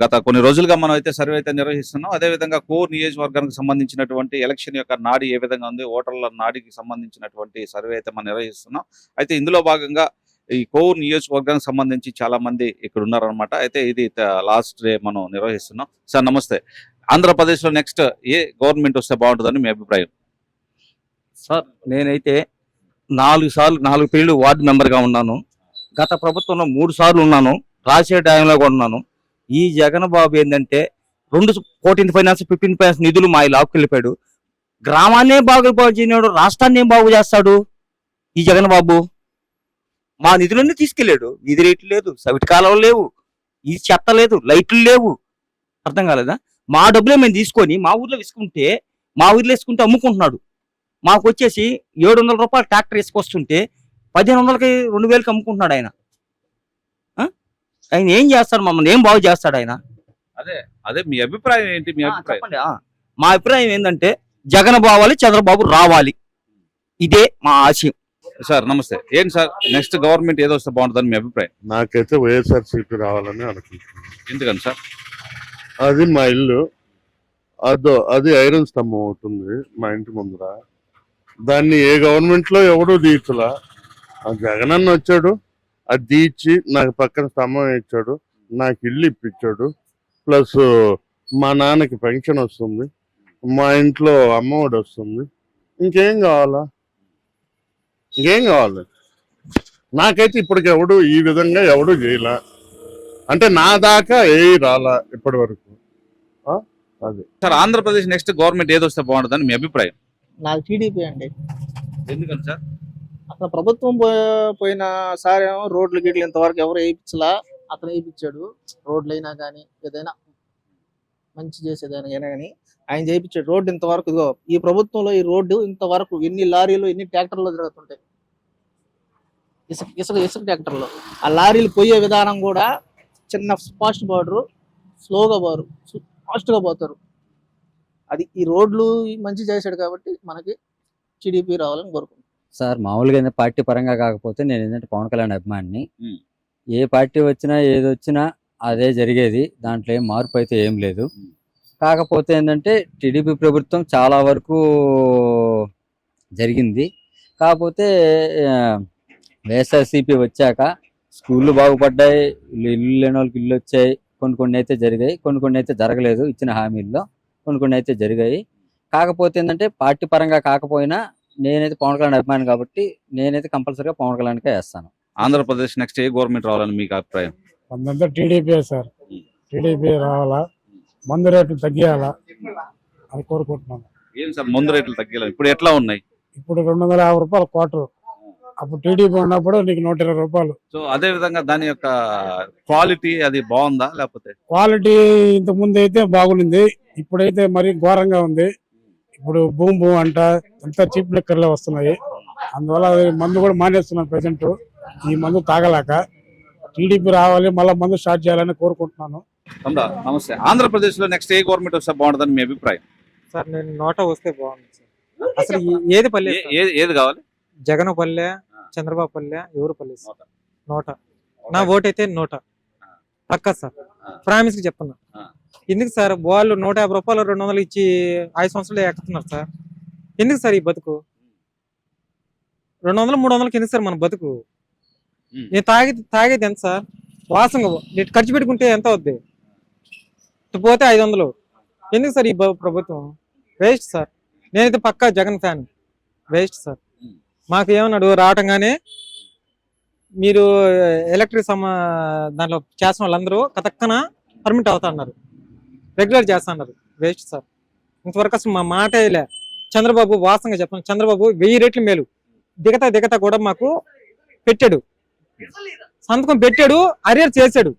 గత కొన్ని రోజులుగా మనం అయితే సర్వే అయితే నిర్వహిస్తున్నాం. అదేవిధంగా కోర్ నియోజకవర్గానికి సంబంధించినటువంటి ఎలక్షన్ యొక్క నాడి ఏ విధంగా ఉంది, ఓటర్ల నాడికి సంబంధించినటువంటి సర్వే అయితే మనం నిర్వహిస్తున్నాం. అయితే ఇందులో భాగంగా ఈ కోర్ నియోజకవర్గానికి సంబంధించి చాలా మంది ఇక్కడ ఉన్నారనమాట. అయితే ఇది లాస్ట్ డే మనం నిర్వహిస్తున్నాం. సార్ నమస్తే. ఆంధ్రప్రదేశ్లో నెక్స్ట్ ఏ గవర్నమెంట్ వస్తే బాగుంటుందని మీ అభిప్రాయం? సార్ నేనైతే 4 పీరియడ్ వార్డు మెంబర్గా ఉన్నాను. గత ప్రభుత్వంలో 3 సార్లు ఉన్నాను. రాసే టైంలో కూడా ఉన్నాను. ఈ జగన్ బాబు ఏంటంటే 14 ఫైనాన్స్ 15 ఫైనాన్స్ నిధులు మా లాక్కెళ్ళిపోయాడు. గ్రామాన్నే బాగు చేయనాడు, రాష్ట్రాన్ని ఏం బాగు చేస్తాడు ఈ జగన్ బాబు? మా నిధులన్నీ తీసుకెళ్ళాడు. వీధి రేట్లు లేదు, సవిటి కాలువలు లేవు, ఈ చెత్త లేదు, లైట్లు లేవు. అర్థం కాలేదా? మా డబ్బులే మేము తీసుకొని మా ఊర్లో వేసుకుంటే అమ్ముకుంటున్నాడు. మాకు వచ్చేసి 700 రూపాయలు ట్రాక్టర్ వేసుకొస్తుంటే 1500కి 2000కి అమ్ముకుంటున్నాడు ఆయన. ఆయన ఏం చేస్తాడు? మమ్మల్ని ఏం బాగు చేస్తాడు ఆయన? అదే మీ అభిప్రాయం ఏంటి? మీ అభిప్రాయం చెప్పండి. మా అభిప్రాయం ఏంటంటే జగన్ బావాలి, చంద్రబాబు రావాలి. ఇదే మా ఆశయం. సార్ నమస్తే. ఏంటి సార్ నెక్స్ట్ గవర్నమెంట్ ఏదో వస్తే బాగుంటుందని మీ అభిప్రాయం? నాకైతే వైఎస్ఆర్సీపీ రావాలని అనుకుంటున్నాను. ఎందుకని సార్? అది మా ఇల్లు, అది ఐరన్ స్తంభం అవుతుంది మా ఇంటి ముందర. దాన్ని ఏ గవర్నమెంట్ లో ఎవడూ తీర్చలా. ఆ జగనన్న వచ్చాడు, అది తీర్చి నాకు పక్కన స్తంభం ఇచ్చాడు, నాకు ఇల్లు ఇప్పించాడు. ప్లస్ మా నాన్నకి పెన్షన్ వస్తుంది, మా ఇంట్లో అమ్మఒడి వస్తుంది. ఇంకేం కావాలా? నాకైతే ఇప్పటికి ఎవడు ఈ విధంగా ఎవడు చేయలా. అంటే నా దాకా రాలా ఇప్పటి వరకు. అదే సార్ ఆంధ్రప్రదేశ్ నెక్స్ట్ గవర్నమెంట్ ఏదో వస్తే బాగుంటుందని మీ అభిప్రాయం? నాకు టీడీపీ అండి. ఎందుకని సార్? అసలు ప్రభుత్వం పోయిన సార్ ఏమో రోడ్లు గిట్లు ఇంతవరకు ఎవరు వేయించలా, అతను వేయించాడు. రోడ్లు అయినా కానీ ఏదైనా మంచి చేసేదైనా కానీ ఆయన చేయించాడు. రోడ్డు ఇంతవరకు ఇదిగో ఈ ప్రభుత్వంలో ఈ రోడ్డు ఇంతవరకు ఎన్ని లారీలు ఎన్ని ట్రాక్టర్లు తిరుగుతుంటాయి, ఇసుక ట్రాక్టర్లు. ఆ లారీలు పోయే విధానం కూడా చిన్న ఫాస్ట్ బార్డరు, స్లోగా పోరు, ఫాస్ట్గా పోతారు. అది ఈ రోడ్లు మంచి చేశాడు కాబట్టి మనకి టీడీపీ రావాలని కోరుకుంటున్నాం. సార్ మామూలుగా పార్టీ పరంగా కాకపోతే నేను ఏంటంటే పవన్ కళ్యాణ్ అభిమానిని. ఏ పార్టీ వచ్చినా ఏది వచ్చినా అదే జరిగేది, దాంట్లో ఏం మార్పు అయితే ఏం లేదు. కాకపోతే ఏంటంటే టీడీపీ ప్రభుత్వం చాలా వరకు జరిగింది. కాకపోతే వైఎస్ఆర్సీపీ వచ్చాక స్కూళ్ళు బాగుపడ్డాయి, ఇల్లు లేని వాళ్ళకి ఇల్లు వచ్చాయి. కొన్ని అయితే జరిగాయి, కొన్ని అయితే జరగలేదు. ఇచ్చిన హామీల్లో కొన్ని అయితే జరిగాయి. కాకపోతే ఏంటంటే పార్టీ పరంగా కాకపోయినా నేనైతే పవన్ కళ్యాణ్ అభిమాని కాబట్టి నేనైతే కంపల్సరీగా పవన్ కళ్యాణ్కే వేస్తాను. ఆంధ్రప్రదేశ్ నెక్స్ట్ ఏ గవర్నమెంట్ రావాలని మీకు అభిప్రాయం? కొంత టీడీపీ సార్, టీడీపీ రావాలా, మందు రేట్లు తగ్గియాలా అని కోరుకుంటున్నాను. ఏం సార్ మందు రేట్లు తగ్గాలి? ఇప్పుడు ఎట్లా ఉన్నాయి? ఇప్పుడు 250 రూపాయలు క్వార్టర్, అప్పుడు టీడీపీ ఉన్నప్పుడు నీకు 120 రూపాయలు. సో అదే విధంగా దాని యొక్క క్వాలిటీ అది బాగుందా? లేకపోతే క్వాలిటీ ఇంత ముందు అయితే బాగుంది, ఇప్పుడైతే మరీ ఘోరంగా ఉంది. ఇప్పుడు భూమి అంట అంతా చీప్ లెక్కర్లే వస్తున్నాయి. అందువల్ల మందు కూడా మానేస్తున్నాను ప్రెసెంట్. ఈ మందు తాగలేక టీడీపీ రావాలి, మళ్ళీ మందు స్టార్ట్ చేయాలని కోరుకుంటున్నాను. నమస్తే. ఆంధ్రప్రదేశ్ లో నెక్స్ట్ ఏ గవర్నమెంట్ వస్తే బాగుంటుందని మీ అభిప్రాయం? సార్ నేను నోటా వస్తే బాగుంది సార్. అసలు ఏది పల్లె, ఏది కావాలి? జగన్ పల్లె, చంద్రబాబు పల్లె, ఎవరు పల్లె? నోటా. నా ఓటు అయితే నోటా పక్కా సార్. ప్రామిస్ కి చెప్తున్నా. ఎందుకు సార్ వాళ్ళు 150 రూపాయలు 200 ఇచ్చి 5 సంవత్సరాలు ఎక్కుతున్నారు సార్? ఎందుకు సార్ ఈ బతుకు? 200 300కి ఎందుకు సార్ మన బతుకు? నేను తాగేది ఎంత సార్? వాసంగా ఖర్చు పెట్టుకుంటే ఎంత అవుద్ది? పోతే 500. ఎందుకు సార్ ఈ ప్రభుత్వం? Waste sir. నేనైతే పక్కా జగన్ ఫ్యాన్. Waste sir. మాకు ఏమన్నాడు రావటంగానే మీరు ఎలక్ట్రిక్ దాంట్లో చేసిన వాళ్ళందరూ కతక్కన పర్మిట్ అవుతా అన్నారు, రెగ్యులర్ చేస్తా అన్నారు. Waste sir. ఇంతవరకు అసలు మా మాట లే. చంద్రబాబు వాసంగా చెప్పాను, చంద్రబాబు 1000 రెట్లు మేలు. దిగతా కూడా మాకు పెట్టాడు, సంతకం పెట్టాడు, అరియర్ చేశాడు.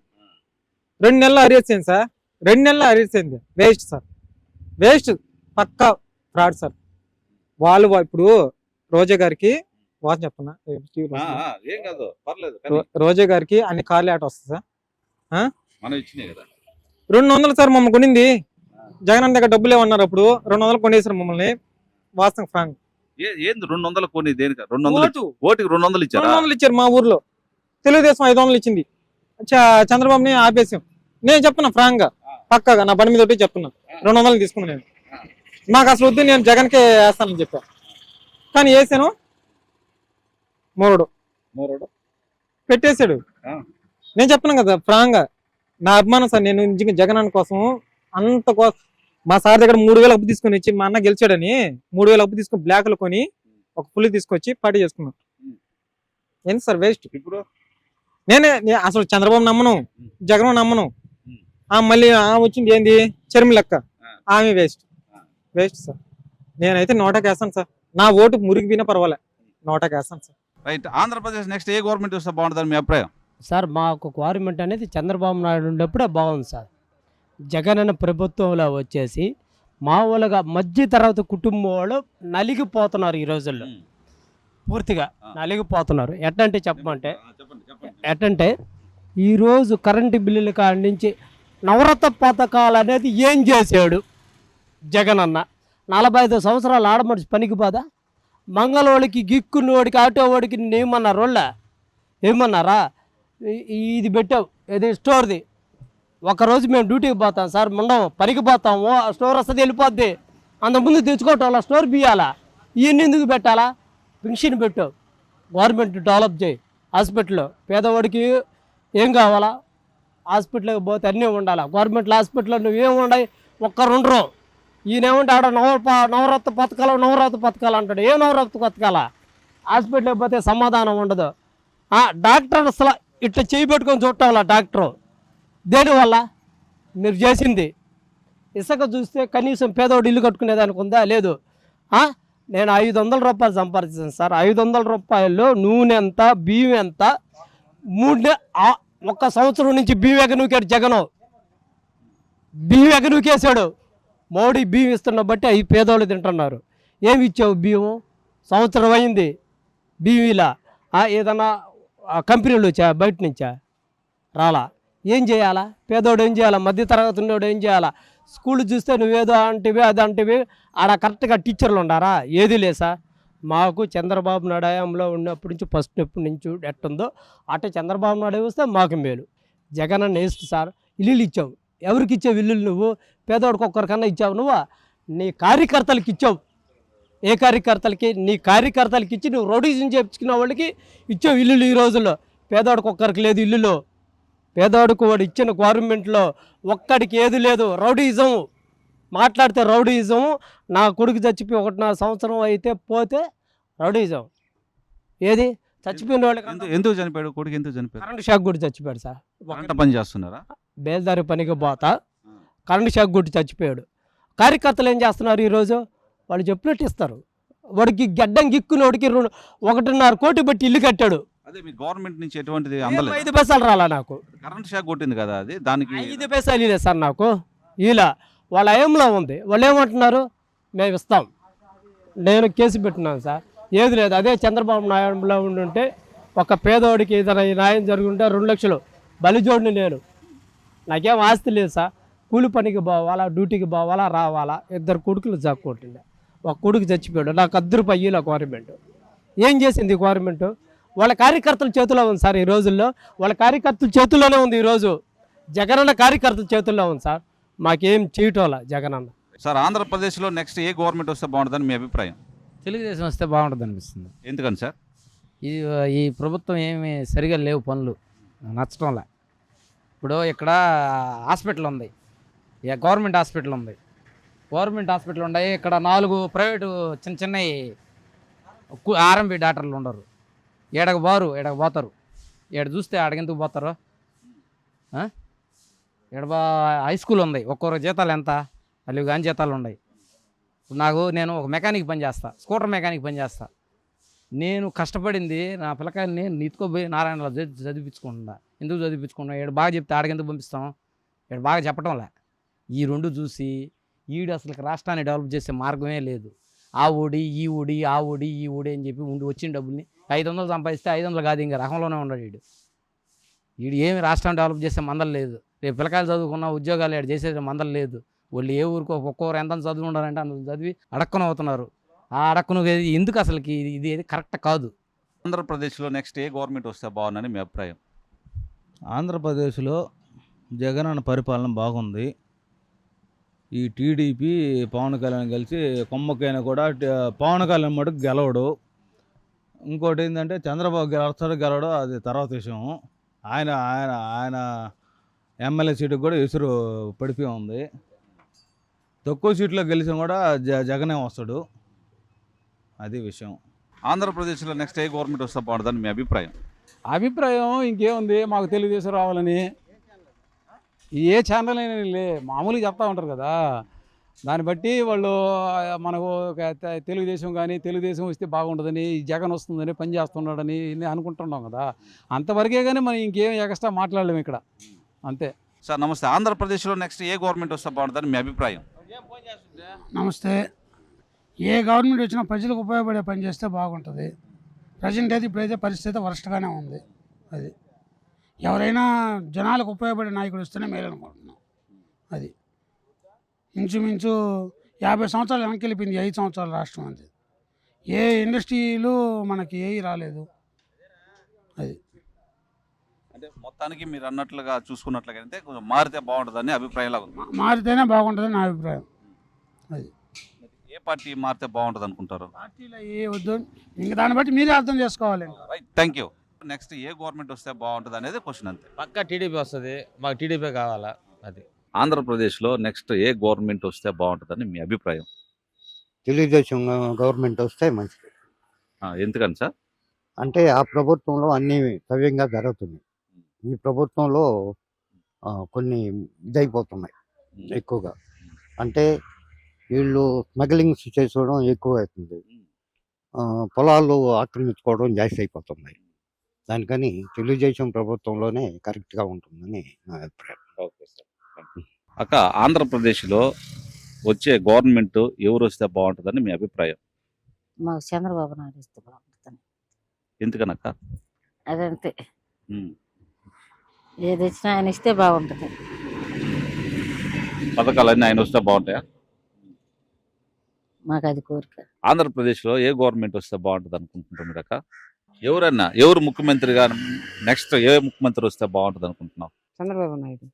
2 నెలలు అరియర్స్ అయింది సార్, 2 నెలలు అరియర్స్ అయింది. Waste sir, waste. పక్కా ఫ్రాడ్ సార్. వాళ్ళు ఇప్పుడు రోజా గారికి వాసన చెప్తున్నా, రోజా గారికి అన్ని కార్లు ఆట వస్తుంది సార్. 200 సార్ మమ్మల్ని కొనింది. జగన్ అన్న దగ్గర డబ్బులు ఏమన్నారు, అప్పుడు 200 కొనేసారు మమ్మల్ని. వాస్తవం ఫ్రాంక్. 200 కొని దేనికి? 200 ఇచ్చారు. మా ఊర్లో తెలుగుదేశం 500 ఇచ్చింది, చంద్రబాబుని ఆపేసాం. నేను చెప్తున్నా ఫ్రాంక్ గా పక్కగా నా బండి మీద ఒకటి చెప్తున్నా 200 తీసుకున్నా నేను. మాకు అసలు వద్దు, నేను జగన్కే వేస్తానని చెప్పా. కానీ వేసాను మోరుడు పెట్టేశాడు. నేను చెప్తున్నాను కదా ఫ్రాంక్ గా నా అభిమానం సార్. నేను నిజంగా జగన్ అన్న కోసం అంత మా సార్ దగ్గర 3000 అప్పు తీసుకొని వచ్చి మా అన్న గెలిచాడని 3000 అప్పు తీసుకొని బ్లాక్ లో కొని ఒక పులి తీసుకొచ్చి పార్టీ చేసుకున్నాను. ఏంటి సార్ వేస్ట్. ఇప్పుడు నేనే అసలు చంద్రబాబు నమ్మను, జగన్ నమ్మను. మళ్ళీ వచ్చింది ఏంది చర్మి లెక్క, ఆమె వేస్ట్ సార్. నేనైతే నోటాకి వేస్తాను సార్. నా ఓటు మురిగిపోయినా పర్వాలే, నోటాకి వేస్తాను సార్. రైట్. ఆంధ్రప్రదేశ్ నెక్స్ట్ ఏ గవర్నమెంట్ వస్తే బాగుంటుందని మీ అభిప్రాయం? సార్ మాకు గవర్నమెంట్ అనేది చంద్రబాబు నాయుడు ఉండేప్పుడే బాగుంది సార్. జగన్ అన్న ప్రభుత్వంలో వచ్చేసి మామూలుగా మధ్య తరగతి కుటుంబం వాళ్ళు నలిగిపోతున్నారు ఈ రోజుల్లో, పూర్తిగా నలిగిపోతున్నారు. ఎట్టంటే చెప్పమంటే ఎట్టంటే ఈరోజు కరెంటు బిల్లుల కాడి నుంచి నవరత్న పథకాలు అనేది ఏం చేశాడు జగన్ అన్న? 45 సంవత్సరాలు ఆడమడిచి పనికి పోదా? మంగళవాడికి గిక్కున్నోడికి ఆటో వాడికి ఏమన్నారు వాళ్ళ? ఏమన్నారా? ఇది పెట్టావు, ఇది స్టోర్ది. ఒకరోజు మేము డ్యూటీకి పోతాం సార్, ముండం పనికి పోతాము, ఆ స్టోర్ వస్తుంది వెళ్ళిపోద్ది. అంతకుముందు తెచ్చుకోవటం వల్ల స్టోర్ బియ్యాలా? ఇవన్నీ ఎందుకు పెట్టాలా? పెన్షన్ పెట్టావు, గవర్నమెంట్ డెవలప్ చేయి. హాస్పిటల్లో పేదవాడికి ఏం కావాలా? హాస్పిటల్కి పోతే అన్నీ ఉండాలా. గవర్నమెంట్ హాస్పిటల్లో నువ్వేమి ఉన్నాయి? ఒక్కరుండరు. ఈయనేమంటే ఆడ నవరత్న పథకాలు అంటాడు. ఏ నవరత్న పథకాలా? హాస్పిటల్కి పోతే సమాధానం ఉండదు. డాక్టర్ అసలు ఇట్లా చేయి పెట్టుకొని చూడాల డాక్టరు. దేనివల్ల? మీరు చేసింది ఇసుక చూస్తే కనీసం పేదవాడు ఇల్లు కట్టుకునేదానికి ఉందా? లేదు. నేను 500 రూపాయలు సంపాదించాను సార్. 500 రూపాయల్లో నూనె ఎంత, బియ్యం ఎంత? 1 సంవత్సరం నుంచి బియ్యం ఎగనూకాడు జగను. బియ్యం ఎగనూకేశాడు. మోడీ బియ్యం ఇస్తున్న బట్టి అవి పేదవాళ్ళు తింటున్నారు. ఏమి ఇచ్చావు బియ్యం? సంవత్సరం అయింది బియ్యం ఇలా. ఏదన్నా కంపెనీలు వచ్చా? బయట నుంచా? రాలా. ఏం చేయాలా? పేదోడు ఏం చేయాలా? మధ్య తరగతి ఉన్నోడు ఏం చేయాలా? స్కూల్ చూస్తే నువ్వేదో అంటివి అది అంటివి, ఆడ కరెక్ట్గా టీచర్లు ఉండారా? ఏది లేసా? మాకు చంద్రబాబు నాయుడు హయాంలో ఉన్నప్పటి నుంచి ఫస్ట్ ఎప్పటి నుంచి ఎట్టుందో అట్టే చంద్రబాబు నాయుడు వస్తే మాకు మేలు. జగన్ అన్న వేస్ట్ సార్. ఇల్లులు ఇచ్చావు. ఎవరికి ఇచ్చావు ఇల్లులు? నువ్వు పేదోడికి ఒక్కరికన్నా ఇచ్చావు? నువ్వు నీ కార్యకర్తలకి ఇచ్చావు. ఏ కార్యకర్తలకి? నీ కార్యకర్తలకి ఇచ్చి నువ్వు రౌడీజం చేయించుకున్న వాళ్ళకి ఇచ్చావు ఇల్లులు. ఈ రోజుల్లో పేదోడికి ఒక్కరికి లేదు ఇల్లులో. పేదోడికి వాడు ఇచ్చిన గవర్నమెంట్లో ఒక్కడికి ఏది లేదు. రౌడీజం మాట్లాడితే రౌడీజం. నా కొడుకు చచ్చిపోయి 1.5 సంవత్సరం అయితే పోతే రౌడీజం. ఏది చచ్చిపోయిన వాళ్ళకి ఎందుకు చనిపోయాడు కొడుకు? ఎందుకు చనిపోయాడు? కరెంట్ షాక్ కొట్టి చచ్చిపోయాడు సార్. పని చేస్తున్నారా? బేల్దారి పనికి పోతా కరెంట్ షాక్ కొట్టి చచ్చిపోయాడు. కార్యకర్తలు ఏం చేస్తున్నారు ఈరోజు? వాళ్ళు చెప్పినట్టు ఇస్తారు. వాడికి గడ్డం గిక్కునోడికి 1.5 కోటి పెట్టి ఇల్లు కట్టాడు. అదే మీ గవర్నమెంట్ నుంచి ఎటువంటిది అందలేదు? 5 పైసలు రాలా నాకు. కరెంట్ షాక్ కొట్టింది కదా, అది దానికి 5 పైసలు లేదు సార్ నాకు. ఇలా వాళ్ళ ఏంలో ఉంది. వాళ్ళు ఏమంటున్నారు? మేము ఇస్తాం. నేను కేసు పెట్టినాను సార్. ఏది లేదు. అదే చంద్రబాబు నాయుడులో ఉండుంటే ఒక పేదోడికి ఏదైనా న్యాయం జరుగుంటే 2 లక్షలు బలిజోడిని నేను. నాకేం ఆస్తి లేదు సార్. కూలి పనికి పోవాలా, డ్యూటీకి పోవాలా, రావాలా. 2 కొడుకులు జాక్కొట్టిండే. ఒక కొడుకు చచ్చిపోయాడు. నాకు 10 రూపాయల గవర్నమెంట్ ఏం చేసింది? గవర్నమెంట్ వాళ్ళ కార్యకర్తల చేతిలో ఉంది సార్. ఈ రోజుల్లో వాళ్ళ కార్యకర్తల చేతుల్లోనే ఉంది. ఈరోజు జగనన్న కార్యకర్తల చేతుల్లో ఉంది సార్. మాకేం చేయటోలా జగనన్న. సార్, ఆంధ్రప్రదేశ్లో నెక్స్ట్ ఏ గవర్నమెంట్ వస్తే బాగుంటుందని మీ అభిప్రాయం? తెలుగుదేశం వస్తే బాగుంటుంది అనిపిస్తుంది. ఎందుకని సార్? ఈ ప్రభుత్వం ఏమి సరిగా లేవు, పనులు నచ్చటంలే. ఇప్పుడు ఇక్కడ హాస్పిటల్ ఉంది, గవర్నమెంట్ హాస్పిటల్ ఉంది. గవర్నమెంట్ హాస్పిటల్ ఉన్నాయి. ఇక్కడ 4 ప్రైవేటు చిన్న ఆర్ఎంపీ డాక్టర్లు ఉండరు. ఏడకు పోతారు. ఏడ చూస్తే ఆడకెందుకు పోతారు? ఇక్కడ హై స్కూల్ ఉంది. ఒక్కొక్క జీతాలు ఎంత? అల్లు కానీ జీతాలు ఉన్నాయి. నేను ఒక మెకానిక్ పని చేస్తా, స్కూటర్ మెకానిక్ పని చేస్తా. నేను కష్టపడింది నా పిల్లకాయలని నీతుకోపోయి నారాయణలో చదివించుకుంటున్నా. ఎందుకు చదివించుకున్నా? ఇక్కడ బాగా చెప్తే ఆడకెందుకు పంపిస్తాం? ఇక్కడ బాగా చెప్పడంలే. ఈ 2 చూసి ఈడు అసలు రాష్ట్రాన్ని డెవలప్ చేసే మార్గమే లేదు. ఆ ఊడి ఈ ఊడి అని చెప్పి వచ్చిన డబ్బుల్ని 500 సంపాదిస్తే 500 కాదు, ఇంకా రకంలోనే ఉన్నాడు వీడు. ఏమి రాష్ట్రాన్ని డెవలప్ చేసే మందలు లేదు. రేపు పిల్లకాయలు చదువుకున్న ఉద్యోగాలు ఇక్కడ చేసే మందలు లేదు. వాళ్ళు ఏ ఊరికి ఒక్కొక్కరు ఎంత చదువు ఉండాలంటే అంత చదివి అడక్కున అవుతున్నారు. ఆ అడక్కును ఎందుకు అసలుకి ఇది కరెక్ట్ కాదు. ఆంధ్రప్రదేశ్లో నెక్స్ట్ ఏ గవర్నమెంట్ వస్తే బాగుందని మీ అభిప్రాయం? ఆంధ్రప్రదేశ్లో జగన్ అన్న పరిపాలన బాగుంది. ఈ టీడీపీ పవన్ కళ్యాణ్ కలిసి కొమ్మకైనా కూడా పవన్ కళ్యాణ్ మటుకు గెలవడు. ఇంకోటి ఏంటంటే చంద్రబాబు గెలవడు అది తర్వాత విషయం. ఆయన ఆయన ఆయన ఎమ్మెల్యే సీటుకు కూడా ఎసురు పడిపోయి ఉంది. తక్కువ సీట్లో గెలిచిన కూడా జగనే వస్తాడు. అది విషయం. ఆంధ్రప్రదేశ్లో నెక్స్ట్ ఏ గవర్నమెంట్ వస్తే బాగుంటుందని మీ అభిప్రాయం? అభిప్రాయం ఇంకేముంది, మాకు తెలుగుదేశం రావాలని ఏ ఛానల్ అయినా మామూలుగా చెప్తా ఉంటారు కదా, దాన్ని బట్టి వాళ్ళు మనకు తెలుగుదేశం కానీ తెలుగుదేశం వస్తే బాగుంటుందని, జగన్ వస్తుందని, పని చేస్తున్నాడని అనుకుంటున్నాం కదా, అంతవరకే కానీ మనం ఇంకేం ఎక్స్ట్రా మాట్లాడలేము ఇక్కడ, అంతే. సార్ నమస్తే. ఆంధ్రప్రదేశ్లో నెక్స్ట్ ఏ గవర్నమెంట్ వస్తే బాగుంటుందని మీ అభిప్రాయం? నమస్తే. ఏ గవర్నమెంట్ వచ్చినా ప్రజలకు ఉపయోగపడే పని చేస్తే బాగుంటుంది. ప్రజెంట్ అయితే ఇప్పుడైతే పరిస్థితి వర్స్ట్గానే ఉంది. అది ఎవరైనా జనాలకు ఉపయోగపడే నాయకుడు వస్తేనే మేలు అనుకుంటున్నాం. అది ఇంచుమించు 50 సంవత్సరాలు వెనక్కి వెళ్ళిపోయింది 5 సంవత్సరాల రాష్ట్రం అంతే. ఏ ఇండస్ట్రీలు మనకి ఏవి రాలేదు. అది అంటే మొత్తానికి మీరు అన్నట్లుగా చూసుకున్నట్లుగా అయితే కొంచెం మారితే బాగుంటుందని అభిప్రాయం లాగా ఉంది. మారితేనే బాగుంటుందని నా అభిప్రాయం. అది ఏ పార్టీ మారితే బాగుంటుంది అనుకుంటారు? పార్టీలో ఏ వద్దు, ఇంకా దాన్ని బట్టి మీరే అర్థం చేసుకోవాలి. Right, thank you. Next A government వస్తే బాగుంటుంది అనేది క్వశ్చన్ అంతే. పక్కా టీడీపీ వస్తుంది, మాకు టీడీపీ కావాలా. అది ఆంధ్రప్రదేశ్లో నెక్స్ట్ ఏ గవర్నమెంట్ వస్తే బాగుంటుందని మీ అభిప్రాయం? తెలుగుదేశం గవర్నమెంట్ వస్తే మంచిది. ఎందుకని సార్? అంటే ఆ ప్రభుత్వంలో అన్ని సవ్యంగా జరుగుతుంది. ఈ ప్రభుత్వంలో కొన్ని ఇదైపోతున్నాయి ఎక్కువగా. అంటే వీళ్ళు స్మగ్లింగ్స్ చేసుకోవడం ఎక్కువ అవుతుంది, పొలాలు ఆక్రమించుకోవడం జాస్తి అయిపోతున్నాయి. దానికని తెలుగుదేశం ప్రభుత్వంలోనే కరెక్ట్గా ఉంటుందని నా అభిప్రాయం. Okay sir. అక్క, ఆంధ్రప్రదేశ్లో వచ్చే గవర్నమెంట్ ఎవరు వస్తే బాగుంటుందని మీ అభిప్రాయం? మాకు చంద్రబాబు నాయుడు ఇస్తే బాగుంటుంది. ఎందుకనక్క? అదంతే, ఉమ్. ఏది వచ్చినా ఆయన ఇస్తే బాగుంటుంది. పథకాలన్నీ ఆయన వస్తే బాగుంటాయా? మాకు అది కోరిక. ఆంధ్రప్రదేశ్లో ఏ గవర్నమెంట్ వస్తే బాగుంటుంది అనుకుంటున్నారు మీరు అక్క? ఎవరు ముఖ్యమంత్రిగా నెక్స్ట్ ఏ ముఖ్యమంత్రి వస్తే బాగుంటుంది అనుకుంటున్నావు? చంద్రబాబు నాయుడు.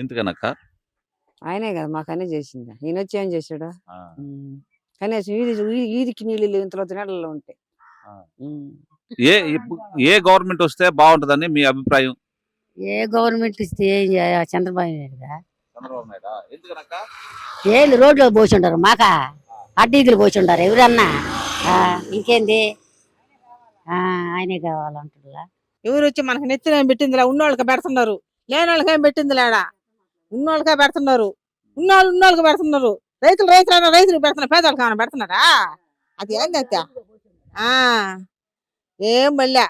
ఎందుకనక్క? ఆయనే కదా మాకు అన్నీ చేసింది. ఈయన వచ్చి ఏం చేశాడు? కనీసం ఈదికి నీళ్ళు లేవు, ఇంతలో తినడలో ఉంటాయి. ఏ గవర్నమెంట్ వస్తే బాగుంటుందని మీ అభిప్రాయం? ఏ గవర్నమెంట్ ఇస్తే చంద్రబాబు నాయుడుగా. చంద్రబాబు నాయుడు. ఎందుకనక్క? ఏళ్ళు రోడ్లో పోసి ఉంటారు, మాక అడ్డీదులు పోసి ఉంటారు ఎవరన్నా. ఇంకేంది, ఆయనే కావాలంటున్నా. ఎవరు వచ్చి మనకు నెత్తిన ఏం పెట్టిందిలే, ఉన్నోళ్ళకి పెడుతున్నారు, లేని వాళ్ళకి ఏం పెట్టింది లేడా. ఉన్నోళ్ళకే పెడుతున్నారు, ఉన్నోళ్ళకి పెడుతున్నారు. రైతులు పెడుతున్నారు, పేదవాళ్ళకి ఏమైనా పెడుతున్నారా? అది ఏందైతే ఏం బల్లే.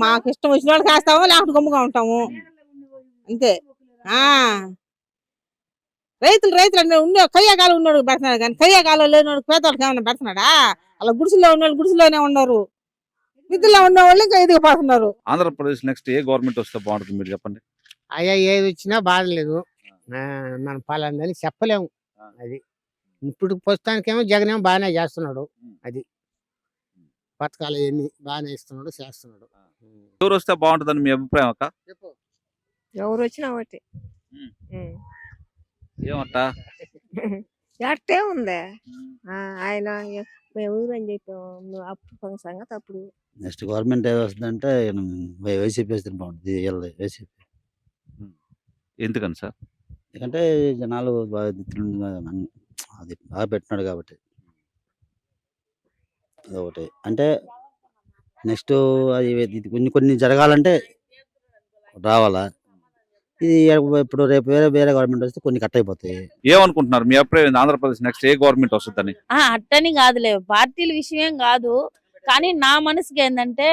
మాకు ఇష్టం వచ్చిన వాళ్ళకి వేస్తాము, లేకపోతే గమ్ముగా ఉంటాము అంతే. రైతులు ఉన్న కయ్యకాలం ఉన్నోడికి పెడుతున్నారు, కానీ కయ్యకాలం లేని వాళ్ళకి పేదవాళ్ళకి ఏమైనా పెడుతున్నాడా? అలా గుడిసెల్లో ఉన్న వాళ్ళు గుడిసెలోనే ఉన్నారు, నిధుల్లో ఉన్న వాళ్ళు ఇంకా ఎదుగు పడుతున్నారు. ఆంధ్రప్రదేశ్ నెక్స్ట్ ఏ గవర్నమెంట్ వస్తే బాగుంటుంది మీరు చెప్పండి? అయ్యా ఏది వచ్చినా బాధ లేదు, మన పాలని చెప్పలేము. అది ఇప్పుడు ప్రస్తుతానికేమో జగన్ ఏమో బాగానే చేస్తున్నాడు. అది పథకాలు ఎన్ని బాగానే ఇస్తున్నాడు, చేస్తున్నాడు. ఎవరు వస్తే బాగుంటుందని మీ అభిప్రాయం అక్క? ఎవరు వచ్చినా ఒకటి. ఏమంట? ఎట్టే ఉంది ఆయన ఊరని చెప్పాము అప్పుడు సంగతి. అప్పుడు నెక్స్ట్ గవర్నమెంట్ ఏది వస్తుందంటే వైసీపీ వస్తే బాగుంటుంది. వైసీపీ. ఎందుకని సార్? ఎందుకంటే జనాలు అది బాగా పెట్టినాడు కాబట్టి అదొకటి. అంటే నెక్స్ట్ అది కొన్ని జరగాలంటే రావాలా. ఇది ఇప్పుడు రేపు వేరే గవర్నమెంట్ వస్తే కొన్ని కట్ అయిపోతాయి. ఏమనుకుంటున్నారు మీ అభిప్రాయం? ఆంధ్రప్రదేశ్ నెక్స్ట్ ఏ గవర్నమెంట్ వస్తుందని? అట్టని కాదులే, పార్టీల విషయం కాదు, కానీ నా మనసుకి ఏంటంటే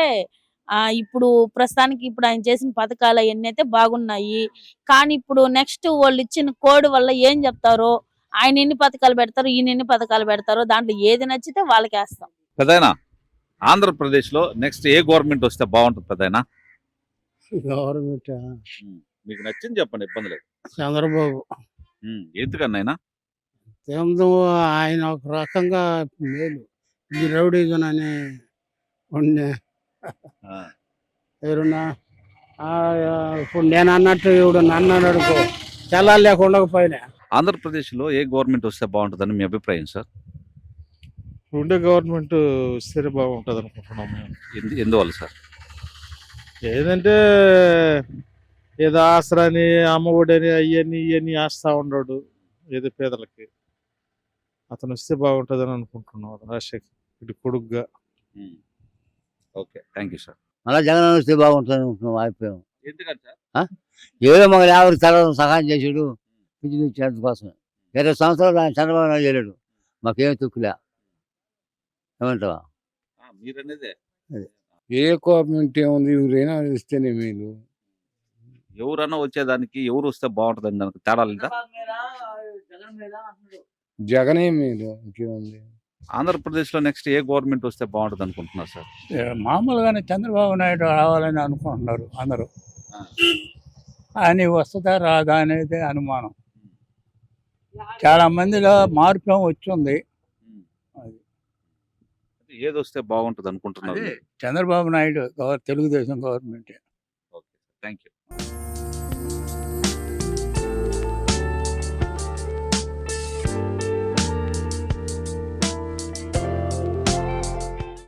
ఇప్పుడు ప్రస్తుతానికి ఇప్పుడు ఆయన చేసిన పథకాలు అవన్నీ అయితే బాగున్నాయి. కానీ ఇప్పుడు నెక్స్ట్ వాళ్ళు ఇచ్చిన కోడ్ వల్ల ఏం చెప్తారో, ఆయన ఎన్ని పథకాలు పెడతారు, ఈయన ఎన్ని పథకాలు పెడతారో, దాంట్లో ఏది నచ్చితే వాళ్ళకి వేస్తాం. పెద్దయినా ఆంధ్రప్రదేశ్ లో నెక్స్ట్ ఏ గవర్నమెంట్ వస్తే బాగుంటుంది పెద్దయినా? గవర్నమెంట్ మీకు నచ్చింది చెప్పండి, ఇబ్బంది లేదు. చంద్రబాబు. ఎందుకన్నా? ఆయన ఒక రకంగా మేలు. ఈ రౌడీజన్ అని ఉండే ఎవరున్నా ఇప్పుడు నేను అన్నట్టు ఇప్పుడు నన్ను అడుకో చల్లాలు లేక ఉండకపోయినా ఆంధ్రప్రదేశ్లో ఏ గవర్నమెంట్ వస్తే బాగుంటుందని మీ అభిప్రాయం సార్? ఉండే గవర్నమెంట్ వస్తేనే బాగుంటుంది అనుకుంటున్నాం మేము. ఎందువల్ల సార్? ఏదంటే ఏదో ఆసరాని అమ్మఒడని అవన్నీ ఇవన్నీ వేస్తూ ఉన్నాడు ఏదో పేదలకి. అతను వస్తే బాగుంటుంది అని అనుకుంటున్నాం రాజశేఖర్ ఇటు కొడుకుగా. Okay, thank you sir. మళ్ళీ జగన్ వస్తే బాగుంటుంది అనుకుంటున్నాం అయిపోయాం. ఎందుకంటే సార్ ఏదో మాకు ఎవరికి తరగతి సహాయం చేసాడు పింఛను ఇచ్చేందు కోసం. 20 సంవత్సరాలు ఆయన చంద్రబాబు నాయుడు చేయలేడు, మాకేం తొక్కులే. ఏమంటావా? మీరనేదే ఏ గవర్నమెంట్ ఏముంది ఎవరైనా ఇస్తేనే మీరు ఎవరన్నా వచ్చేదానికి ఎవరు వస్తే బాగుంటుందని దానికి తేడా లేదా? జగనే మీరు ఇంకేముంది. ఆంధ్రప్రదేశ్లో నెక్స్ట్ ఏ గవర్నమెంట్ వస్తే బాగుంటుంది అనుకుంటున్నారు సార్? మామూలుగానే చంద్రబాబు నాయుడు రావాలని అనుకుంటున్నారు అందరూ. ఆయన వస్తుందా రాదా అనేది అనుమానం. చాలా మందిలో మార్పు వచ్చింది. ఏది వస్తే బాగుంటుంది అనుకుంటున్నారు? Chandrababu Naidu Telugu Desam government. Thank you.